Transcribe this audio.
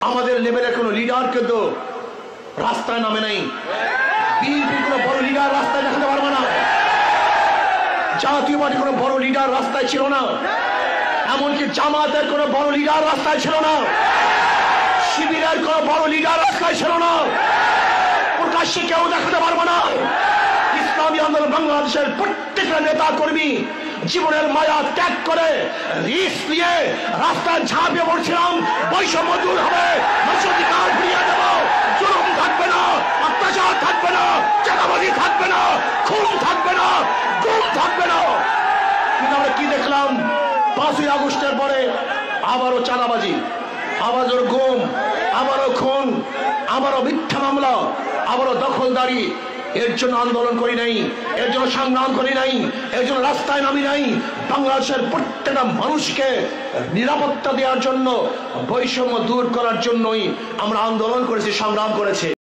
আমাদের লেভেলের কোনো লিডার কিন্তু রাস্তায় নামে নাই। বিএনপির কোনো বড় লিডার রাস্তায় দেখাতে পারবে না। জাতীয় পার্টির কোনো বড় লিডার রাস্তায় ছিল না। এমনকি জামাতের কোনো বড় লিডার রাস্তায় ছিল না। শিবিরের কোনো বড় লিডার রাস্তায় ছিল না। প্রকাশ্যে কেউ দেখাতে পারবে না। ইসলামী আন্দোলন বাংলাদেশের প্রত্যেকটা নেতা কর্মী জীবনের মায়া ত্যাগ করে রিস্ক নিয়ে রাস্তায় ঝাঁপিয়ে পড়ছিলাম। বৈষম্য দূর হবে, মানবাধিকার ফিরিয়ে দেব, জুলুম থাকবে না, অত্যাচার থাকবে না, চাঁদাবাজি থাকবে না, খুন থাকবে না, গুম থাকবে না। কিন্তু আমরা কি দেখলাম? 5ই আগস্টের পরে আবারও চাঁদাবাজি, আবারও গুম, আবারও খুন, আবারও মিথ্যা মামলা, আবারও দখলদারি। এর জন্য আন্দোলন করি নাই, এর জন্য সংগ্রাম করি নাই, এর জন্য রাস্তায় নামি নাই। বাংলাদেশের প্রত্যেকটা মানুষকে নিরাপত্তা দেওয়ার জন্য, বৈষম্য দূর করার জন্যই আমরা আন্দোলন করেছি, সংগ্রাম করেছি।